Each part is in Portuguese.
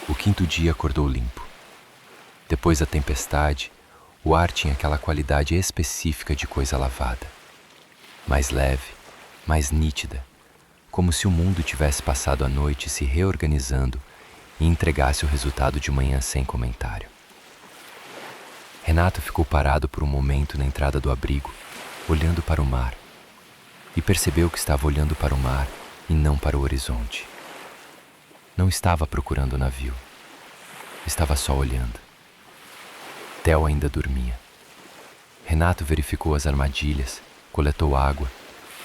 O quinto dia acordou limpo. Depois da tempestade, o ar tinha aquela qualidade específica de coisa lavada. Mais leve, mais nítida, como se o mundo tivesse passado a noite se reorganizando e entregasse o resultado de manhã sem comentário. Renato ficou parado por um momento na entrada do abrigo, olhando para o mar, e percebeu que estava olhando para o mar e não para o horizonte. Não estava procurando o navio, estava só olhando. Theo ainda dormia. Renato verificou as armadilhas, coletou água,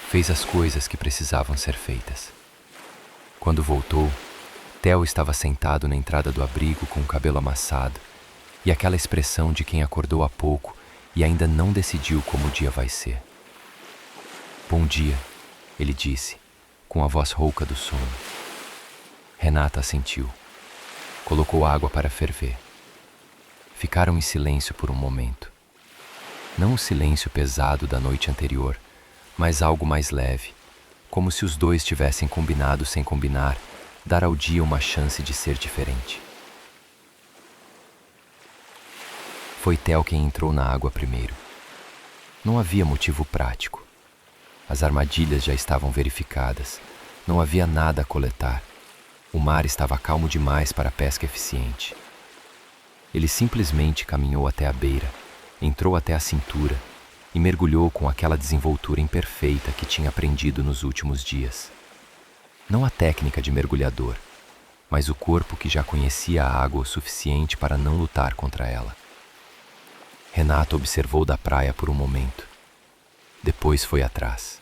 fez as coisas que precisavam ser feitas. Quando voltou, Theo estava sentado na entrada do abrigo com o cabelo amassado e aquela expressão de quem acordou há pouco e ainda não decidiu como o dia vai ser. "Bom dia", ele disse, com a voz rouca do sono. Renata assentiu. Colocou água para ferver. Ficaram em silêncio por um momento. Não o silêncio pesado da noite anterior, mas algo mais leve, como se os dois tivessem combinado sem combinar, dar ao dia uma chance de ser diferente. Foi Theo quem entrou na água primeiro. Não havia motivo prático. As armadilhas já estavam verificadas. Não havia nada a coletar. O mar estava calmo demais para a pesca eficiente. Ele simplesmente caminhou até a beira, entrou até a cintura e mergulhou com aquela desenvoltura imperfeita que tinha aprendido nos últimos dias. Não a técnica de mergulhador, mas o corpo que já conhecia a água o suficiente para não lutar contra ela. Renato observou da praia por um momento. Depois foi atrás.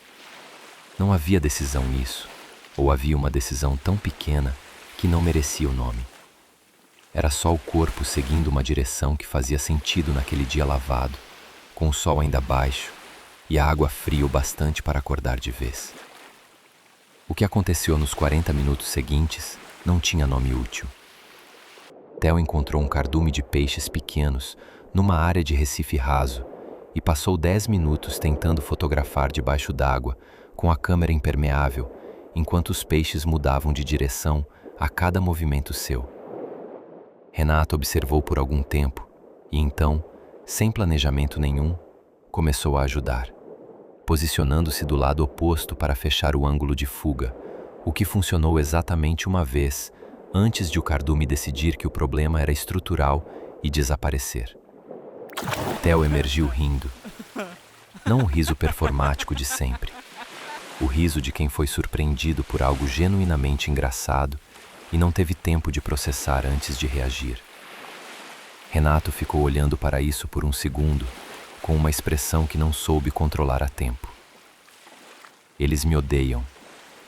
Não havia decisão nisso, ou havia uma decisão tão pequena que não merecia o nome. Era só o corpo seguindo uma direção que fazia sentido naquele dia lavado, com o sol ainda baixo e a água fria o bastante para acordar de vez. O que aconteceu nos 40 minutos seguintes não tinha nome útil. Theo encontrou um cardume de peixes pequenos numa área de recife raso e passou 10 minutos tentando fotografar debaixo d'água com a câmera impermeável, enquanto os peixes mudavam de direção a cada movimento seu. Renato observou por algum tempo e então, sem planejamento nenhum, começou a ajudar, posicionando-se do lado oposto para fechar o ângulo de fuga, o que funcionou exatamente uma vez antes de o cardume decidir que o problema era estrutural e desaparecer. Theo emergiu rindo. Não o riso performático de sempre. O riso de quem foi surpreendido por algo genuinamente engraçado e não teve tempo de processar antes de reagir. Renato ficou olhando para isso por um segundo, com uma expressão que não soube controlar a tempo. "Eles me odeiam",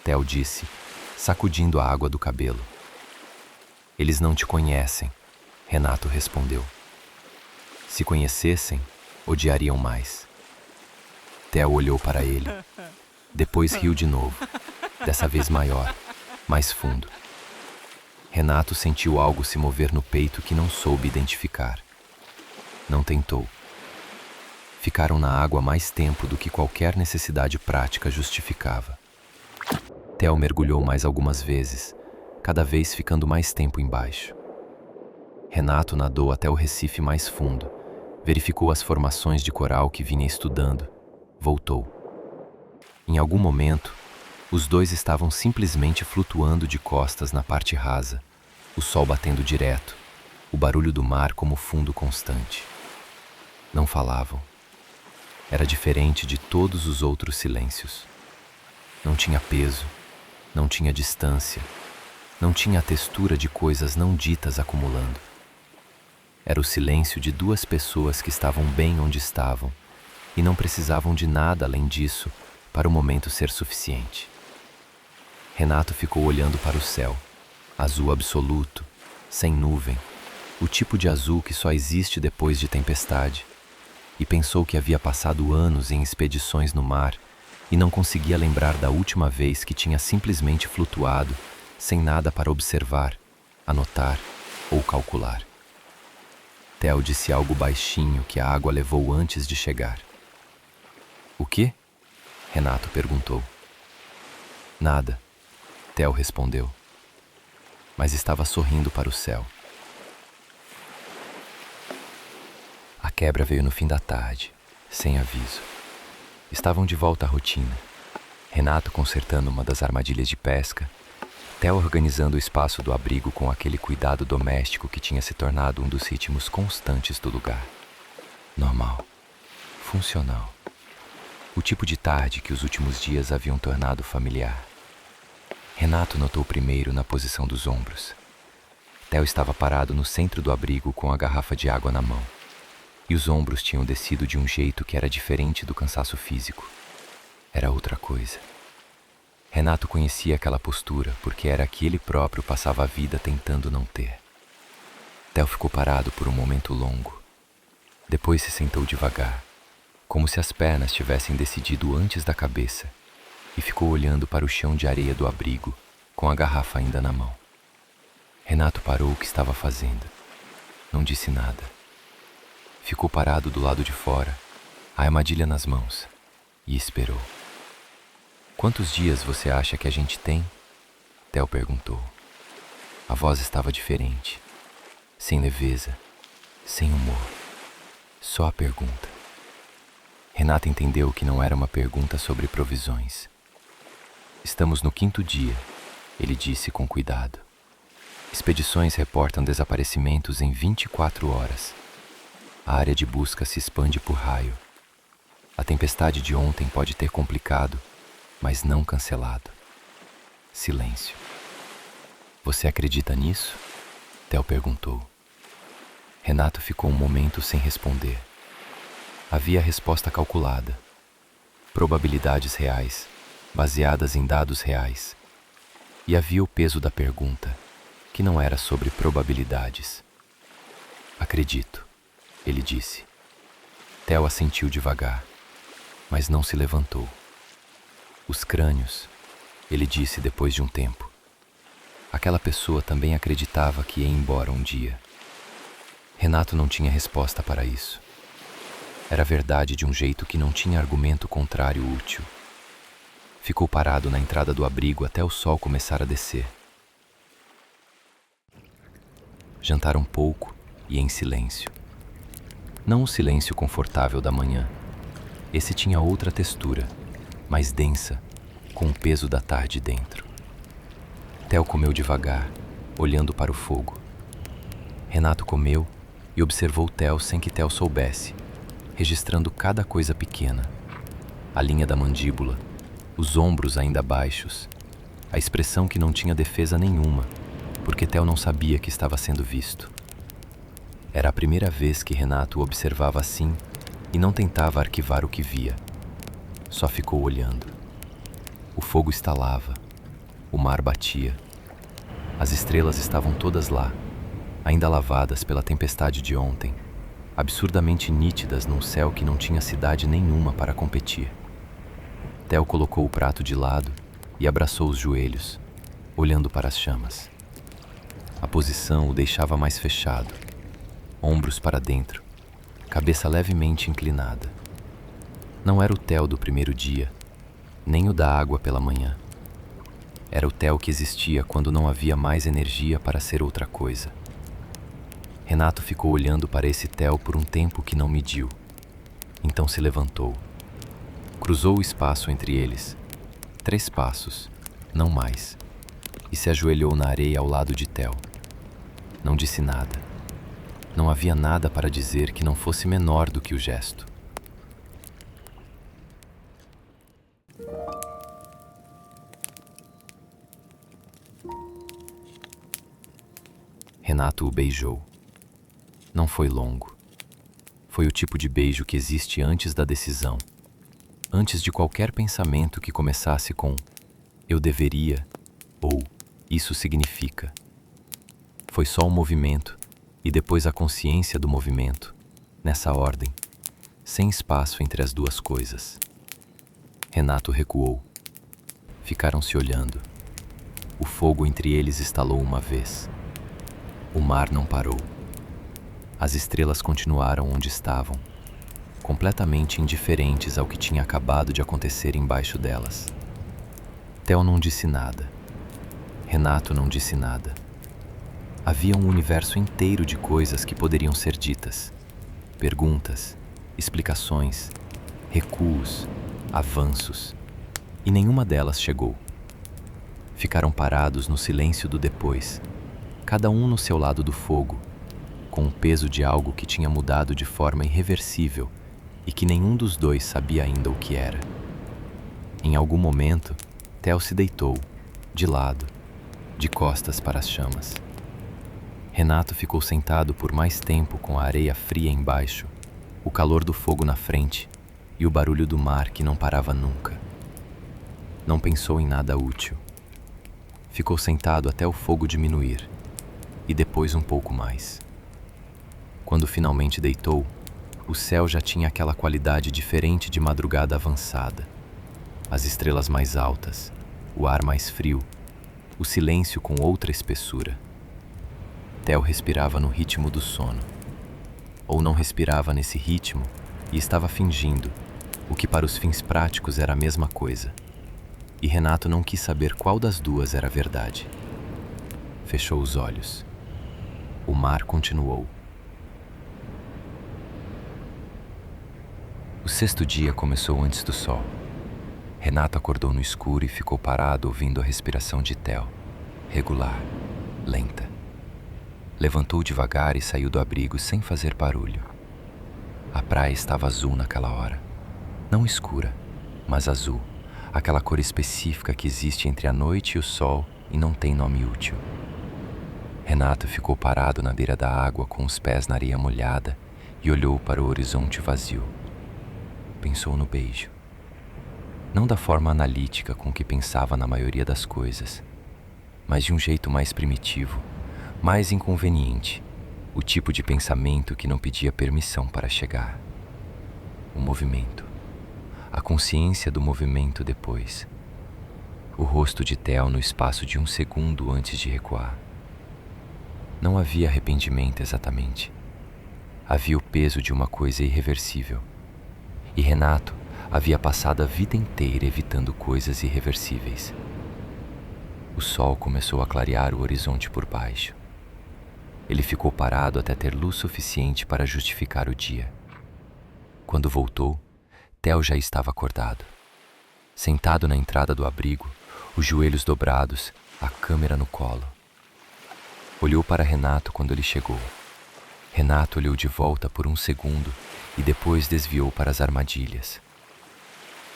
Theo disse, sacudindo a água do cabelo. "Eles não te conhecem", Renato respondeu. "Se conhecessem, odiariam mais." Theo olhou para ele. Depois riu de novo, dessa vez maior, mais fundo. Renato sentiu algo se mover no peito que não soube identificar. Não tentou. Ficaram na água mais tempo do que qualquer necessidade prática justificava. Theo mergulhou mais algumas vezes, cada vez ficando mais tempo embaixo. Renato nadou até o recife mais fundo, verificou as formações de coral que vinha estudando, voltou. Em algum momento, os dois estavam simplesmente flutuando de costas na parte rasa, o sol batendo direto, o barulho do mar como fundo constante. Não falavam. Era diferente de todos os outros silêncios. Não tinha peso, não tinha distância, não tinha a textura de coisas não ditas acumulando. Era o silêncio de duas pessoas que estavam bem onde estavam e não precisavam de nada além disso para o momento ser suficiente. Renato ficou olhando para o céu, azul absoluto, sem nuvem, o tipo de azul que só existe depois de tempestade, e pensou que havia passado anos em expedições no mar e não conseguia lembrar da última vez que tinha simplesmente flutuado, sem nada para observar, anotar ou calcular. Theo disse algo baixinho que a água levou antes de chegar. "O quê?" Renato perguntou. "Nada", Theo respondeu. mas estava sorrindo para o céu. A quebra veio no fim da tarde, sem aviso. Estavam de volta à rotina. Renato consertando uma das armadilhas de pesca, Theo organizando o espaço do abrigo com aquele cuidado doméstico que tinha se tornado um dos ritmos constantes do lugar. Normal, funcional. O tipo de tarde que os últimos dias haviam tornado familiar. Renato notou primeiro na posição dos ombros. Theo estava parado no centro do abrigo com a garrafa de água na mão. E os ombros tinham descido de um jeito que era diferente do cansaço físico. Era outra coisa. Renato conhecia aquela postura porque era a que ele próprio passava a vida tentando não ter. Theo ficou parado por um momento longo. Depois se sentou devagar, como se as pernas tivessem decidido antes da cabeça, e ficou olhando para o chão de areia do abrigo, com a garrafa ainda na mão. Renato parou o que estava fazendo. Não disse nada. Ficou parado do lado de fora, a armadilha nas mãos, e esperou. "Quantos dias você acha que a gente tem?" Theo perguntou. A voz estava diferente, sem leveza, sem humor. Só a pergunta. Renato entendeu que não era uma pergunta sobre provisões. "Estamos no 5º dia", ele disse com cuidado. "Expedições reportam desaparecimentos em 24 horas. A área de busca se expande por raio. A tempestade de ontem pode ter complicado, mas não cancelado." Silêncio. "Você acredita nisso?" Theo perguntou. Renato ficou um momento sem responder. Havia a resposta calculada. Probabilidades reais, baseadas em dados reais. E havia o peso da pergunta, que não era sobre probabilidades. "Acredito", ele disse. Theo assentiu devagar, mas não se levantou. "Os crânios", ele disse depois de um tempo. Aquela pessoa também acreditava que ia embora um dia. Renato não tinha resposta para isso. Era verdade de um jeito que não tinha argumento contrário útil. Ficou parado na entrada do abrigo até o sol começar a descer. Jantaram pouco e em silêncio. Não o silêncio confortável da manhã. Esse tinha outra textura, mais densa, com o peso da tarde dentro. Theo comeu devagar, olhando para o fogo. Renato comeu e observou Theo sem que Theo soubesse, registrando cada coisa pequena. A linha da mandíbula, os ombros ainda baixos, a expressão que não tinha defesa nenhuma, porque Theo não sabia que estava sendo visto. Era a primeira vez que Renato o observava assim e não tentava arquivar o que via. Só ficou olhando. O fogo estalava, o mar batia. As estrelas estavam todas lá, ainda lavadas pela tempestade de ontem, absurdamente nítidas num céu que não tinha cidade nenhuma para competir. Theo colocou o prato de lado e abraçou os joelhos, olhando para as chamas. A posição o deixava mais fechado, ombros para dentro, cabeça levemente inclinada. Não era o Theo do primeiro dia, nem o da água pela manhã. Era o Theo que existia quando não havia mais energia para ser outra coisa. Renato ficou olhando para esse Theo por um tempo que não mediu. Então se levantou. Cruzou o espaço entre eles. 3 passos, não mais. E se ajoelhou na areia ao lado de Theo. Não disse nada. Não havia nada para dizer que não fosse menor do que o gesto. Renato o beijou. Não foi longo. Foi o tipo de beijo que existe antes da decisão, antes de qualquer pensamento que começasse com "eu deveria" ou "isso significa". Foi só um movimento e depois a consciência do movimento, nessa ordem, sem espaço entre as duas coisas. Renato recuou. Ficaram se olhando. O fogo entre eles estalou uma vez. O mar não parou. As estrelas continuaram onde estavam, completamente indiferentes ao que tinha acabado de acontecer embaixo delas. Theo não disse nada. Renato não disse nada. Havia um universo inteiro de coisas que poderiam ser ditas. Perguntas, explicações, recuos, avanços, e nenhuma delas chegou. Ficaram parados no silêncio do depois, cada um no seu lado do fogo, com o peso de algo que tinha mudado de forma irreversível e que nenhum dos dois sabia ainda o que era. Em algum momento, Theo se deitou, de lado, de costas para as chamas. Renato ficou sentado por mais tempo com a areia fria embaixo, o calor do fogo na frente e o barulho do mar que não parava nunca. Não pensou em nada útil. Ficou sentado até o fogo diminuir, e depois um pouco mais. Quando finalmente deitou, o céu já tinha aquela qualidade diferente de madrugada avançada. As estrelas mais altas, o ar mais frio, o silêncio com outra espessura. Theo respirava no ritmo do sono. Ou não respirava nesse ritmo e estava fingindo, o que para os fins práticos era a mesma coisa. E Renato não quis saber qual das duas era a verdade. Fechou os olhos. O mar continuou. O sexto dia começou antes do sol. Renato acordou no escuro e ficou parado ouvindo a respiração de Theo, regular, lenta. Levantou devagar e saiu do abrigo sem fazer barulho. A praia estava azul naquela hora. Não escura, mas azul. Aquela cor específica que existe entre a noite e o sol e não tem nome útil. Renato ficou parado na beira da água com os pés na areia molhada e olhou para o horizonte vazio. Pensou no beijo. Não da forma analítica com que pensava na maioria das coisas, mas de um jeito mais primitivo, mais inconveniente, o tipo de pensamento que não pedia permissão para chegar. O movimento. A consciência do movimento depois. O rosto de Theo no espaço de um segundo antes de recuar. Não havia arrependimento exatamente. Havia o peso de uma coisa irreversível. E Renato havia passado a vida inteira evitando coisas irreversíveis. O sol começou a clarear o horizonte por baixo. Ele ficou parado até ter luz suficiente para justificar o dia. Quando voltou, Theo já estava acordado. Sentado na entrada do abrigo, os joelhos dobrados, a câmera no colo. Olhou para Renato quando ele chegou. Renato olhou de volta por um segundo e depois desviou para as armadilhas.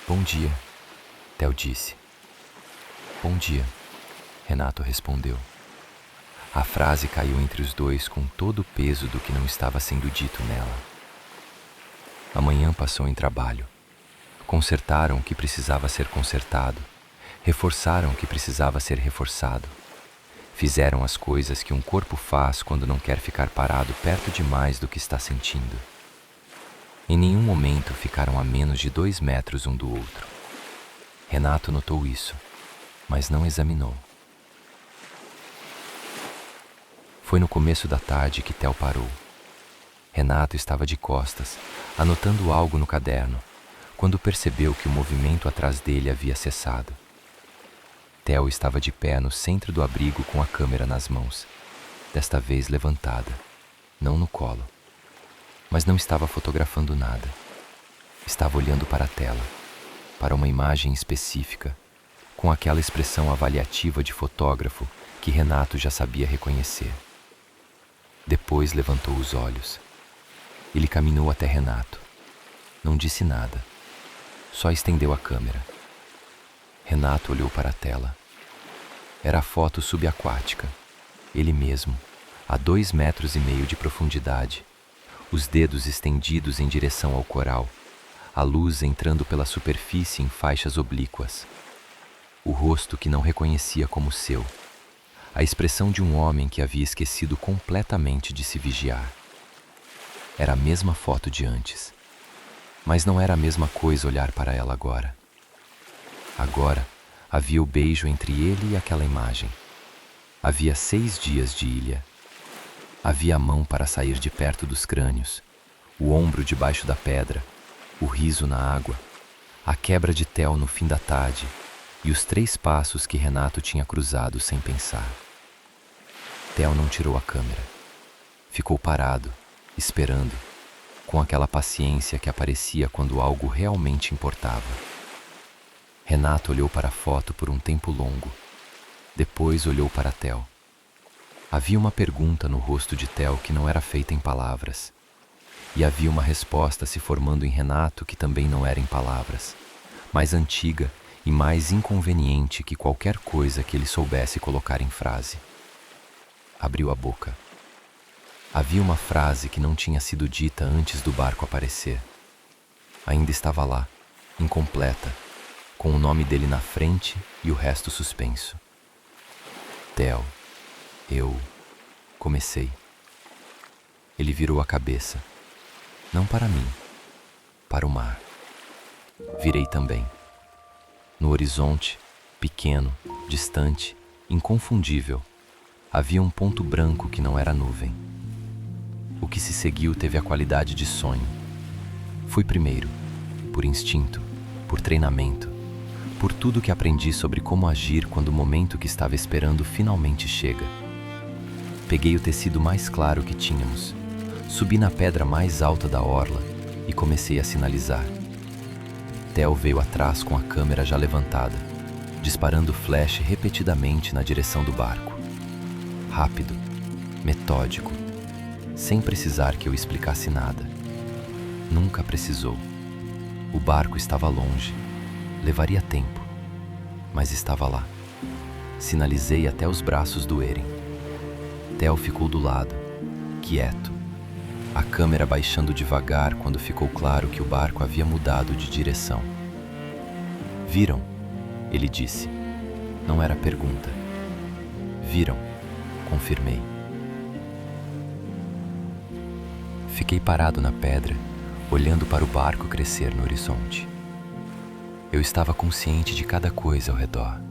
"Bom dia", Theo disse. "Bom dia", Renato respondeu. A frase caiu entre os dois com todo o peso do que não estava sendo dito nela. A manhã passou em trabalho. Consertaram o que precisava ser consertado. Reforçaram o que precisava ser reforçado. Fizeram as coisas que um corpo faz quando não quer ficar parado perto demais do que está sentindo. Em nenhum momento ficaram a menos de 2 metros um do outro. Renato notou isso, mas não examinou. Foi no começo da tarde que Theo parou. Renato estava de costas, anotando algo no caderno, quando percebeu que o movimento atrás dele havia cessado. Theo estava de pé no centro do abrigo com a câmera nas mãos, desta vez levantada, não no colo. Mas não estava fotografando nada. Estava olhando para a tela, para uma imagem específica, com aquela expressão avaliativa de fotógrafo que Renato já sabia reconhecer. Depois levantou os olhos. Ele caminhou até Renato. Não disse nada. Só estendeu a câmera. Renato olhou para a tela. Era a foto subaquática. Ele mesmo, a 2,5 metros de profundidade, os dedos estendidos em direção ao coral, a luz entrando pela superfície em faixas oblíquas. O rosto que não reconhecia como seu. A expressão de um homem que havia esquecido completamente de se vigiar. Era a mesma foto de antes. Mas não era a mesma coisa olhar para ela agora. Agora, havia o beijo entre ele e aquela imagem. Havia 6 dias de ilha. Havia a mão para sair de perto dos crânios, o ombro debaixo da pedra, o riso na água, a quebra de Theo no fim da tarde e os 3 passos que Renato tinha cruzado sem pensar. Theo não tirou a câmera. Ficou parado, esperando, com aquela paciência que aparecia quando algo realmente importava. Renato olhou para a foto por um tempo longo. Depois olhou para Theo. Havia uma pergunta no rosto de Theo que não era feita em palavras. E havia uma resposta se formando em Renato que também não era em palavras, mais antiga e mais inconveniente que qualquer coisa que ele soubesse colocar em frase. Abriu a boca. Havia uma frase que não tinha sido dita antes do barco aparecer. Ainda estava lá, incompleta, com o nome dele na frente e o resto suspenso. Theo, eu comecei. Ele virou a cabeça. Não para mim, para o mar. Virei também. No horizonte, pequeno, distante, inconfundível, havia um ponto branco que não era nuvem. O que se seguiu teve a qualidade de sonho. Fui primeiro, por instinto, por treinamento, por tudo que aprendi sobre como agir quando o momento que estava esperando finalmente chega. Peguei o tecido mais claro que tínhamos, subi na pedra mais alta da orla e comecei a sinalizar. Theo veio atrás com a câmera já levantada, disparando flash repetidamente na direção do barco. Rápido, metódico, sem precisar que eu explicasse nada. Nunca precisou. O barco estava longe, levaria tempo, mas estava lá. Sinalizei até os braços doerem. Theo ficou do lado, quieto, a câmera baixando devagar quando ficou claro que o barco havia mudado de direção. Viram? Ele disse. Não era pergunta. Viram? Confirmei. Fiquei parado na pedra, olhando para o barco crescer no horizonte. Eu estava consciente de cada coisa ao redor.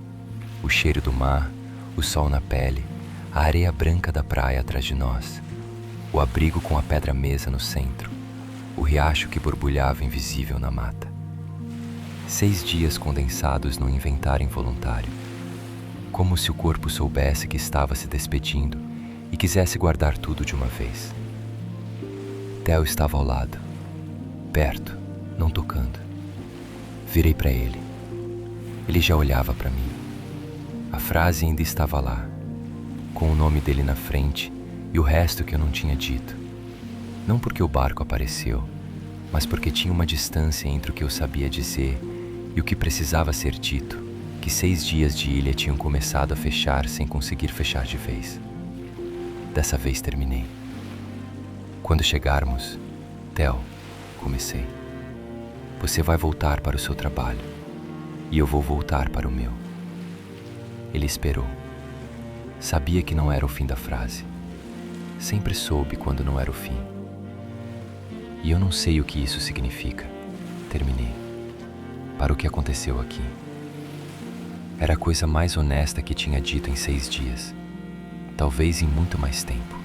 O cheiro do mar, o sol na pele, a areia branca da praia atrás de nós, o abrigo com a pedra-mesa no centro, o riacho que borbulhava invisível na mata. 6 dias condensados num inventário involuntário, como se o corpo soubesse que estava se despedindo e quisesse guardar tudo de uma vez. Theo estava ao lado, perto, não tocando. Virei para ele. Ele já olhava para mim. A frase ainda estava lá, com o nome dele na frente e o resto que eu não tinha dito. Não porque o barco apareceu, mas porque tinha uma distância entre o que eu sabia dizer e o que precisava ser dito, que 6 dias de ilha tinham começado a fechar sem conseguir fechar de vez. Dessa vez terminei. Quando chegarmos, Theo, comecei. Você vai voltar para o seu trabalho e eu vou voltar para o meu. Ele esperou. Sabia que não era o fim da frase. Sempre soube quando não era o fim. E eu não sei o que isso significa. Terminei. Para o que aconteceu aqui. Era a coisa mais honesta que tinha dito em 6 dias. Talvez em muito mais tempo.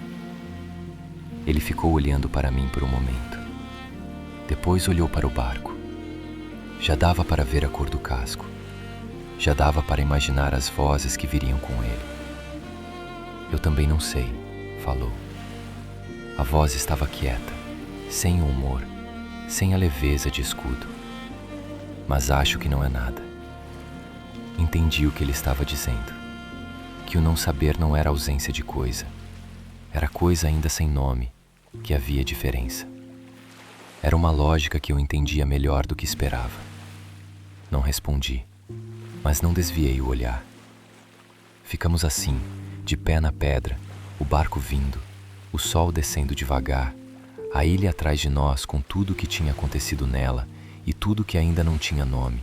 Ele ficou olhando para mim por um momento. Depois olhou para o barco. Já dava para ver a cor do casco. Já dava para imaginar as vozes que viriam com ele. Eu também não sei, falou. A voz estava quieta, sem o humor, sem a leveza de escudo. Mas acho que não é nada. Entendi o que ele estava dizendo. Que o não saber não era ausência de coisa. Era coisa ainda sem nome, que havia diferença. Era uma lógica que eu entendia melhor do que esperava. Não respondi, mas não desviei o olhar. Ficamos assim, de pé na pedra, o barco vindo, o sol descendo devagar, a ilha atrás de nós com tudo o que tinha acontecido nela e tudo que ainda não tinha nome,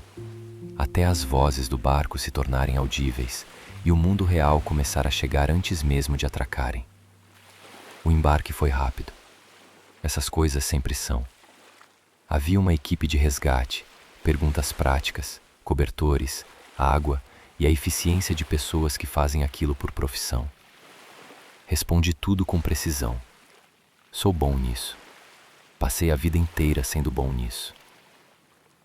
até as vozes do barco se tornarem audíveis e o mundo real começar a chegar antes mesmo de atracarem. O embarque foi rápido. Essas coisas sempre são. Havia uma equipe de resgate, perguntas práticas, cobertores, água e a eficiência de pessoas que fazem aquilo por profissão. Respondi tudo com precisão. Sou bom nisso. Passei a vida inteira sendo bom nisso.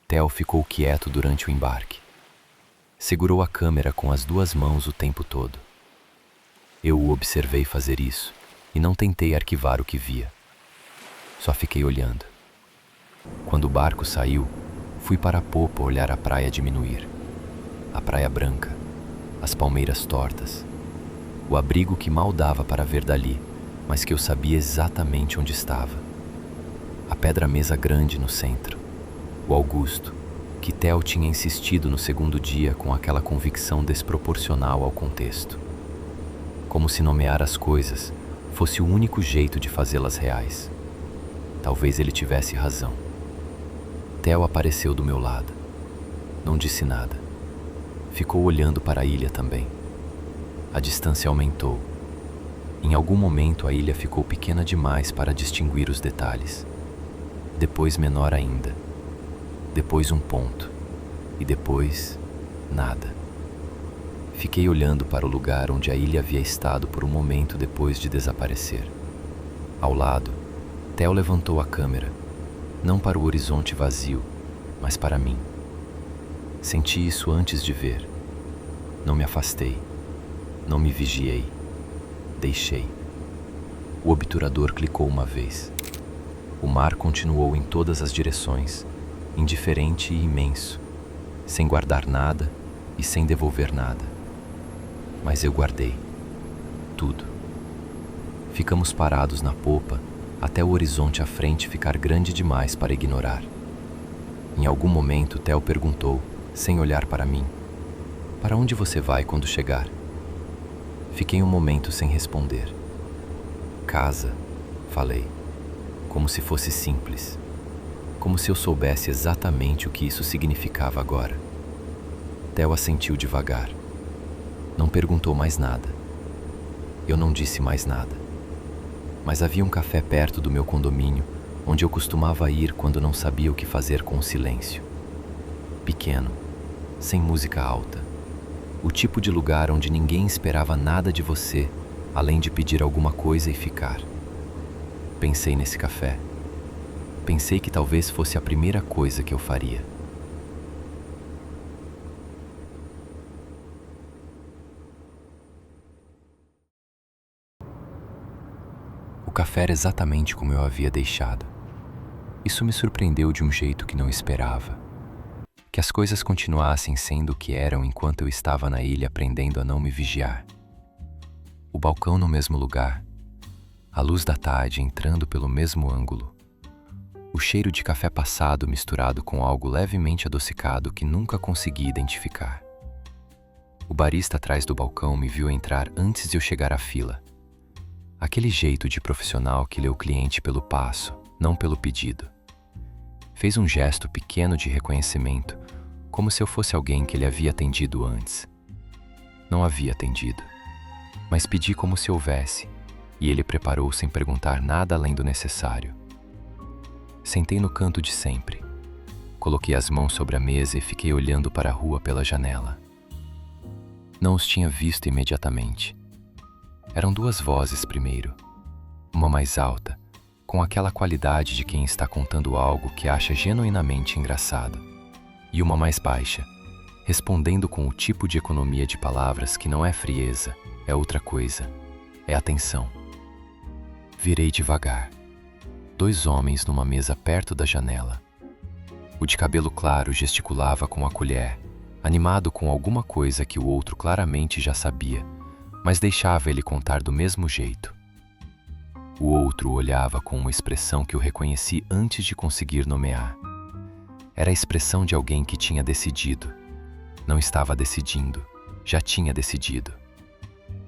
Theo ficou quieto durante o embarque. Segurou a câmera com as 2 mãos o tempo todo. Eu o observei fazer isso e não tentei arquivar o que via. Só fiquei olhando. Quando o barco saiu, fui para a popa olhar a praia diminuir. A praia branca, as palmeiras tortas, o abrigo que mal dava para ver dali, mas que eu sabia exatamente onde estava. A pedra-mesa grande no centro, o Augusto, que Theo tinha insistido no segundo dia com aquela convicção desproporcional ao contexto. Como se nomear as coisas fosse o único jeito de fazê-las reais. Talvez ele tivesse razão. Theo apareceu do meu lado. Não disse nada. Ficou olhando para a ilha também. A distância aumentou. Em algum momento a ilha ficou pequena demais para distinguir os detalhes. Depois menor ainda. Depois um ponto. E depois, nada. Fiquei olhando para o lugar onde a ilha havia estado por um momento depois de desaparecer. Ao lado, Theo levantou a câmera, não para o horizonte vazio, mas para mim. Senti isso antes de ver. Não me afastei. Não me vigiei. Deixei. O obturador clicou uma vez. O mar continuou em todas as direções, indiferente e imenso, sem guardar nada e sem devolver nada. Mas eu guardei. Tudo. Ficamos parados na popa até o horizonte à frente ficar grande demais para ignorar. Em algum momento, Theo perguntou, sem olhar para mim: "Para onde você vai quando chegar?" Fiquei um momento sem responder. "Casa", falei, como se fosse simples, como se eu soubesse exatamente o que isso significava agora. Theo assentiu devagar. Não perguntou mais nada. Eu não disse mais nada. Mas havia um café perto do meu condomínio, onde eu costumava ir quando não sabia o que fazer com o silêncio. Pequeno, sem música alta. O tipo de lugar onde ninguém esperava nada de você, além de pedir alguma coisa e ficar. Pensei nesse café. Pensei que talvez fosse a primeira coisa que eu faria. O café era exatamente como eu havia deixado. Isso me surpreendeu de um jeito que não esperava. Que as coisas continuassem sendo o que eram enquanto eu estava na ilha aprendendo a não me vigiar. O balcão no mesmo lugar, a luz da tarde entrando pelo mesmo ângulo, o cheiro de café passado misturado com algo levemente adocicado que nunca consegui identificar. O barista atrás do balcão me viu entrar antes de eu chegar à fila. Aquele jeito de profissional que lê o cliente pelo passo, não pelo pedido. Fez um gesto pequeno de reconhecimento, como se eu fosse alguém que ele havia atendido antes. Não havia atendido, mas pedi como se houvesse, e ele preparou sem perguntar nada além do necessário. Sentei no canto de sempre. Coloquei as mãos sobre a mesa e fiquei olhando para a rua pela janela. Não os tinha visto imediatamente. Eram duas vozes primeiro. Uma mais alta, com aquela qualidade de quem está contando algo que acha genuinamente engraçado. E uma mais baixa, respondendo com o tipo de economia de palavras que não é frieza, é outra coisa, é atenção. Virei devagar. Dois homens numa mesa perto da janela. O de cabelo claro gesticulava com a colher, animado com alguma coisa que o outro claramente já sabia, mas deixava ele contar do mesmo jeito. O outro olhava com uma expressão que eu reconheci antes de conseguir nomear. Era a expressão de alguém que tinha decidido. Não estava decidindo, já tinha decidido.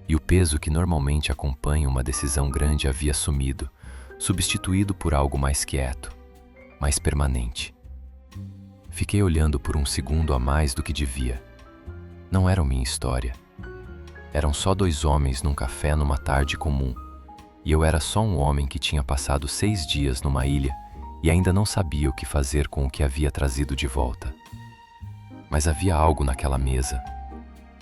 E o peso que normalmente acompanha uma decisão grande havia sumido, substituído por algo mais quieto, mais permanente. Fiquei olhando por um segundo a mais do que devia. Não era minha história. Eram só dois homens num café numa tarde comum, e eu era só um homem que tinha passado 6 dias numa ilha e ainda não sabia o que fazer com o que havia trazido de volta. Mas havia algo naquela mesa,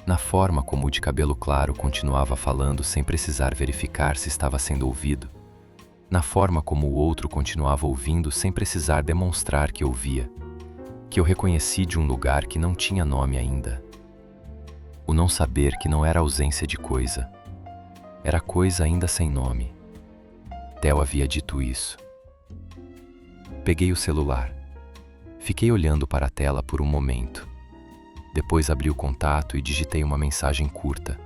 na forma como o de cabelo claro continuava falando sem precisar verificar se estava sendo ouvido, na forma como o outro continuava ouvindo sem precisar demonstrar que ouvia, que eu reconheci de um lugar que não tinha nome ainda. O não saber que não era ausência de coisa, Era coisa ainda sem nome. Theo havia dito isso. Peguei o celular. Fiquei olhando para a tela por um momento. Depois abri o contato e digitei uma mensagem curta,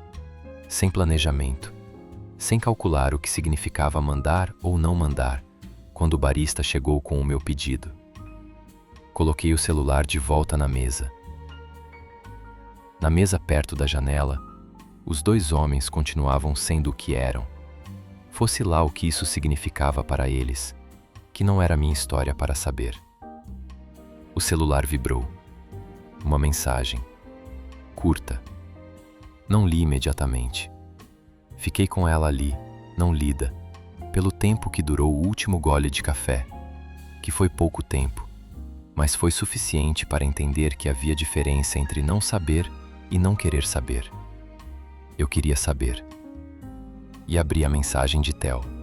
sem planejamento, sem calcular o que significava mandar ou não mandar, quando o barista chegou com o meu pedido. Coloquei o celular de volta na mesa. Na mesa perto da janela, os dois homens continuavam sendo o que eram. Fosse lá o que isso significava para eles, que não era minha história para saber. O celular vibrou. Uma mensagem. Curta. Não li imediatamente. Fiquei com ela ali, não lida, pelo tempo que durou o último gole de café, que foi pouco tempo, mas foi suficiente para entender que havia diferença entre não saber e não querer saber. Eu queria saber. E abri a mensagem de Theo.